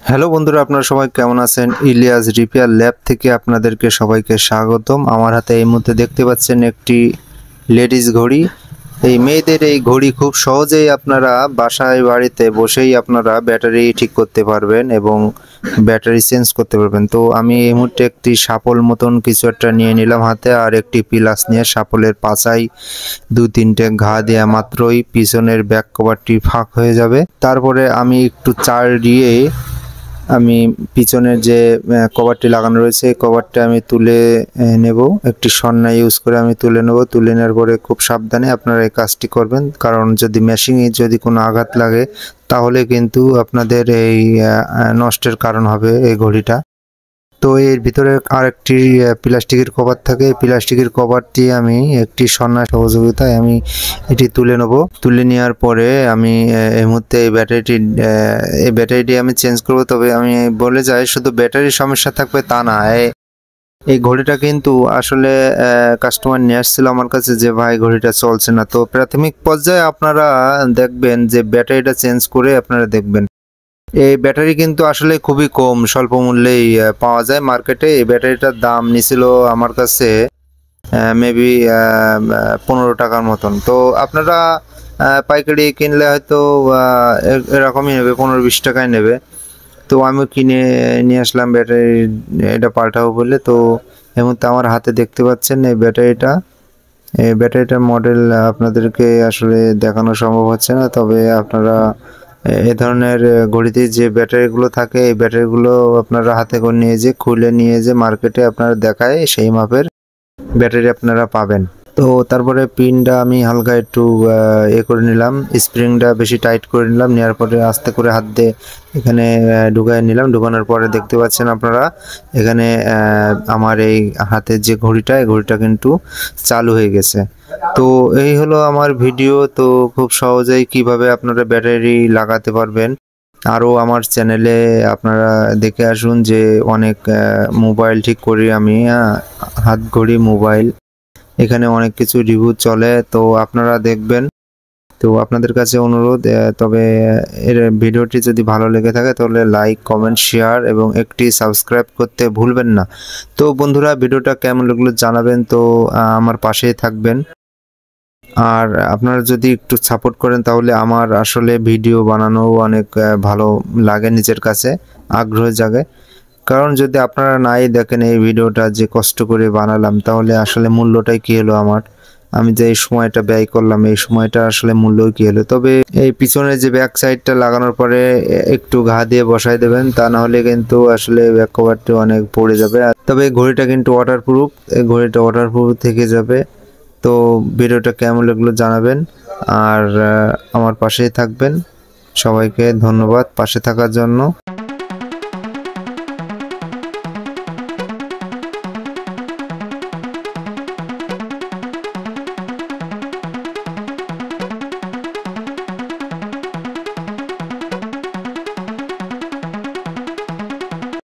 Hello বন্ধুরা, আপনারা সবাই কেমন আছেন? ইলিয়াস রিপেয়ার ল্যাব থেকে আপনাদেরকে সবাইকে স্বাগতম। আমার হাতে এই মুহূর্তে দেখতে পাচ্ছেন একটি লেডিস ঘড়ি। এই মেয়েদের এই ঘড়ি খুব সহজেই আপনারা বাসায় বাড়িতে বসেই আপনারা ব্যাটারি ঠিক করতে পারবেন এবং ব্যাটারি চেঞ্জ করতে পারবেন। তো আমি এই মুহূর্তে একটি সাপল মতন কিছু একটা নিয়ে নিলাম হাতে, আর একটি পিলাস নিয়ে সাপলের পাছায় 2-3টে ঘা দেওয়া মাত্রই পিছনের ব্যাক কভারটি ফাঁক হয়ে যাবে। তারপরে আমি একটু চার দিয়ে আমি পিছনের যে কভারটি লাগানো রয়েছে এই কভারটা আমি তুলে নেব। একটি সন্না ইউজ করে আমি তুলে নেব। তুলে নেওয়ার পরে খুব সাবধানে আপনারা এই কাজটি করবেন, কারণ যদি মেশিনে যদি কোনো আঘাত লাগে তাহলে কিন্তু আপনাদের এই নষ্টের কারণ হবে এই ঘড়িটা। তো এর ভিতরে আরেকটি প্লাস্টিকের কভার থাকে। এই প্লাস্টিকের কভারটি আমি একটি সন্ন্যাস সহযোগিতায় আমি এটি তুলে নেব। তুলে নেওয়ার পরে আমি এই মুহূর্তে এই ব্যাটারিটি আমি চেঞ্জ করব। তবে আমি বলে যাই, শুধু ব্যাটারির সমস্যা থাকবে তা না। এই ঘড়িটা কিন্তু আসলে কাস্টমার নিয়ে আসছিল আমার কাছে যে ভাই ঘড়িটা চলছে না। তো প্রাথমিক পর্যায়ে আপনারা দেখবেন যে ব্যাটারিটা চেঞ্জ করে আপনারা দেখবেন। এই ব্যাটারি কিন্তু আসলে খুবই কম, স্বল্প মূল্যেই পাওয়া যায় মার্কেটে। এই ব্যাটারিটার দাম নিছিল আমার কাছে মেবি 15 টাকার মতন। তো আপনারা পাইকারি কিনলে হয়তো এরকমই নেবে, 15-20 টাকায় নেবে। তো আমি কিনে নিয়ে আসলাম ব্যাটারি এটা পাল্টাবো বলে। তো এই মুহূর্তে আমার হাতে দেখতে পাচ্ছেন এই ব্যাটারিটার মডেল আপনাদেরকে আসলে দেখানো সম্ভব হচ্ছে না। তবে আপনারা এ ধরনের ঘড়িতে যে ব্যাটারিগুলো থাকে এই ব্যাটারিগুলো আপনারা হাতে করে নিয়ে যে খুলে নিয়ে যে মার্কেটে আপনারা দেখায় সেই মাপের ব্যাটারি আপনারা পাবেন। তো তারপরে পিনটা আমি হালকা একটু করে নিলাম, স্প্রিংটা বেশি টাইট করে নিলাম। নেওয়ার পরে আস্তে করে হাত দিয়ে এখানে ঢুকাই নিলাম। ঢুকানোর পরে দেখতে পাচ্ছেন আপনারা এখানে আমার এই হাতের যে ঘড়িটা এই ঘড়িটা কিন্তু চালু হয়ে গেছে। তো এই হলো আমার ভিডিও। তো খুব সহজেই কিভাবে আপনারা ব্যাটারি লাগাতে পারবেন আরও আমার চ্যানেলে আপনারা দেখে আসুন, যে অনেক মোবাইল ঠিক করি আমি, হাত ঘড়ি, মোবাইল, এখানে অনেক কিছু রিভিউ চলে। তো আপনারা দেখবেন। তো আপনাদের কাছে অনুরোধ, তবে এর ভিডিওটি যদি ভালো লেগে থাকে তাহলে লাইক, কমেন্ট, শেয়ার এবং একটি সাবস্ক্রাইব করতে ভুলবেন না। তো বন্ধুরা, ভিডিওটা কেমন লাগলো জানাবেন। তো আমার পাশেই থাকবেন। আর আপনারা যদি একটু সাপোর্ট করেন তাহলে আমার আসলে ভিডিও বানানো অনেক ভালো লাগে, নিজের কাছে আগ্রহ জাগে। কারণ যদি আপনারা নাই দেখেন এই ভিডিওটা যে কষ্ট করে বানালাম, তাহলে আসলে মূল্যটাই কি হলো আমার? আমি যে এই সময়টা ব্যয় করলাম এই সময়টা আসলে মূল্য কি হলো? তবে এই পিছনে যে ব্যাক সাইডটা লাগানোর পরে একটু ঘা দিয়ে বসাই দেবেন, তা না হলে কিন্তু আসলে ব্যাক কভারটি অনেক পড়ে যাবে। তবে ঘড়িটা কিন্তু ওয়াটারপ্রুফ, এই ঘড়িটা ওয়াটারপ্রুফ থেকে যাবে। তো ভিডিওটা কেমন লাগলো জানাবেন, আর আমার পাশেই থাকবেন। সবাইকে ধন্যবাদ পাশে থাকার জন্য।